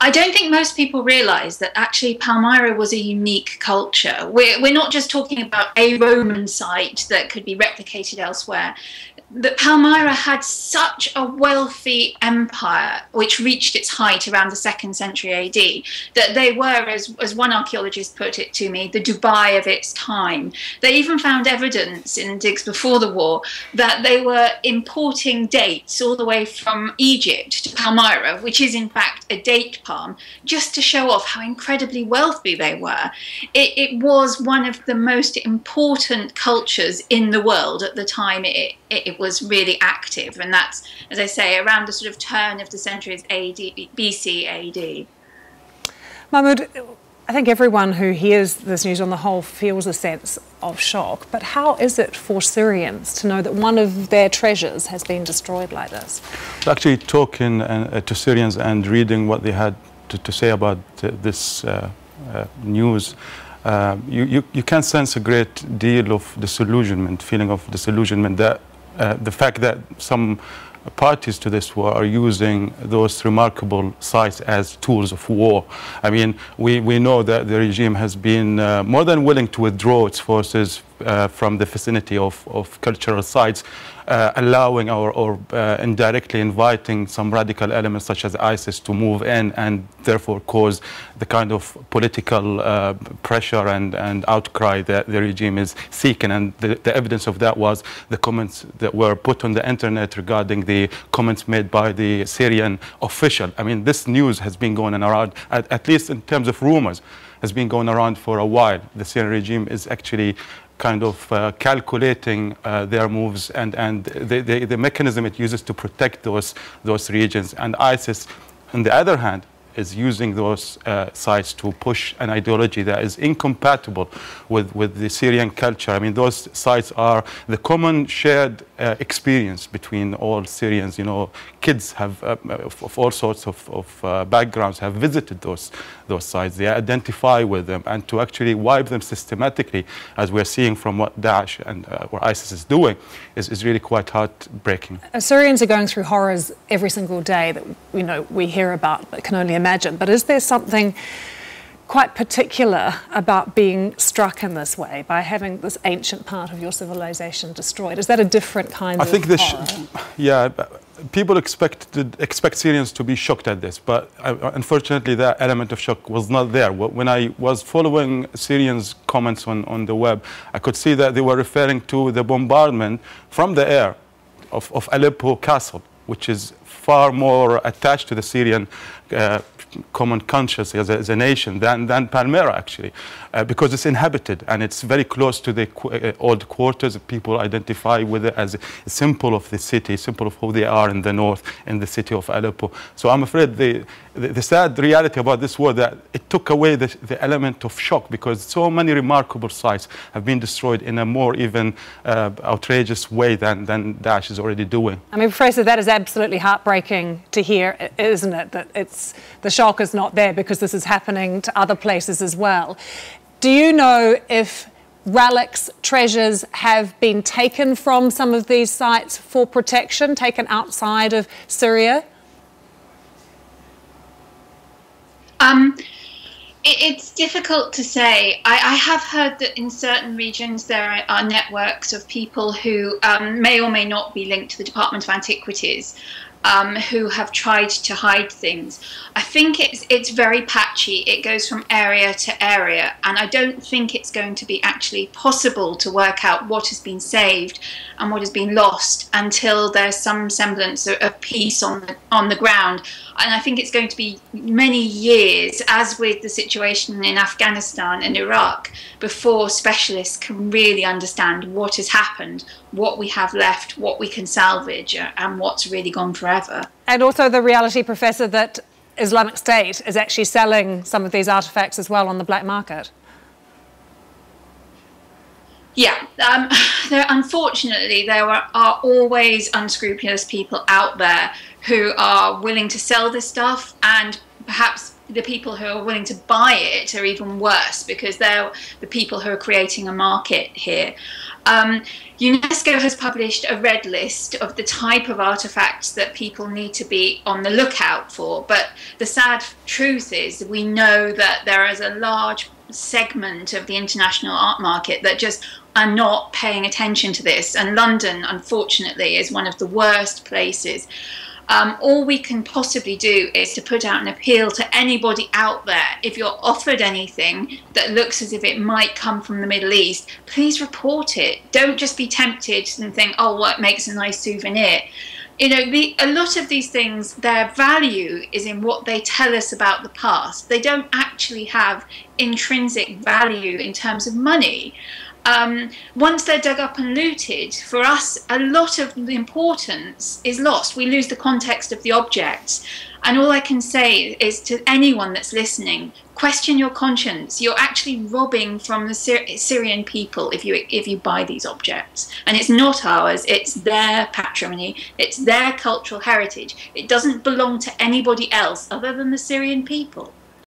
I don't think most people realise that actually Palmyra was a unique culture. We're not just talking about a Roman site that could be replicated elsewhere. That Palmyra had such a wealthy empire, which reached its height around the 2nd century AD, that they were, as one archaeologist put it to me, the Dubai of its time. They even found evidence in digs before the war that they were importing dates all the way from Egypt to Palmyra, which is in fact a date palm, just to show off how incredibly wealthy they were. It was one of the most important cultures in the world at the time it was really active, and that's, as I say, around the sort of turn of the centuries BC AD. Mahmoud, I think everyone who hears this news on the whole feels a sense of shock, but how is it for Syrians to know that one of their treasures has been destroyed like this? Actually talking to Syrians and reading what they had to say about this news, you can sense a great deal of disillusionment, feeling of disillusionment, that the fact that some parties to this war are using those remarkable sites as tools of war. I mean, we know that the regime has been more than willing to withdraw its forces from the vicinity of cultural sites, allowing or indirectly inviting some radical elements such as ISIS to move in and therefore cause the kind of political pressure and outcry that the regime is seeking. And the evidence of that was the comments that were put on the internet regarding the comments made by the Syrian official. I mean, this news has been going around, at least in terms of rumors, has been going around for a while. The Syrian regime is actually kind of calculating their moves and the mechanism it uses to protect those regions. And ISIS, on the other hand, is using those sites to push an ideology that is incompatible with the Syrian culture. I mean, those sites are the common shared experience between all Syrians. You know, kids have of all sorts of backgrounds have visited those sites. They identify with them, and to actually wipe them systematically, as we're seeing from what Daesh and or ISIS is doing, is really quite heartbreaking. Syrians are going through horrors every single day that we hear about, but can only imagine. But is there something quite particular about being struck in this way, by having this ancient part of your civilization destroyed? Is that a different kind of horror? Yeah, people expect Syrians to be shocked at this, but unfortunately that element of shock was not there. When I was following Syrians' comments on the web, I could see that they were referring to the bombardment from the air of Aleppo Castle, which is far more attached to the Syrian common consciousness as a nation than Palmyra, actually, because it's inhabited and it's very close to the old quarters. People identify with it as a symbol of the city, symbol of who they are in the north, in the city of Aleppo. So I'm afraid the sad reality about this war, that it took away the element of shock, because so many remarkable sites have been destroyed in a more even outrageous way than Daesh is already doing. I mean, Professor, that is absolutely heartbreaking to hear, isn't it? That the shock is not there, because this is happening to other places as well. Do you know if relics, treasures have been taken from some of these sites for protection, taken outside of Syria? It's difficult to say. I have heard that in certain regions there are networks of people who may or may not be linked to the Department of Antiquities, who have tried to hide things. I think it's very patchy. It goes from area to area, and I don't think it's going to be actually possible to work out what has been saved and what has been lost until there's some semblance of peace on the ground. And I think it's going to be many years, as with the situation in Afghanistan and Iraq, before specialists can really understand what has happened, what we have left, what we can salvage, and what's really gone forever. And also the reality, Professor, that Islamic State is actually selling some of these artefacts as well on the black market. Yeah, unfortunately, there are always unscrupulous people out there who are willing to sell this stuff, and perhaps the people who are willing to buy it are even worse, because they're the people who are creating a market here. UNESCO has published a red list of the type of artifacts that people need to be on the lookout for. But the sad truth is we know that there is a large segment of the international art market that just are not paying attention to this. And London, unfortunately, is one of the worst places. All we can possibly do is to put out an appeal to anybody out there. If you're offered anything that looks as if it might come from the Middle East, please report it. Don't just be tempted and think, oh, well, it makes a nice souvenir. You know, a lot of these things, their value is in what they tell us about the past. They don't actually have intrinsic value in terms of money. Once they're dug up and looted, for us, a lot of the importance is lost. We lose the context of the objects. And all I can say is to anyone that's listening, question your conscience. You're actually robbing from the Syrian people if you buy these objects. And it's not ours, it's their patrimony, it's their cultural heritage. It doesn't belong to anybody else other than the Syrian people.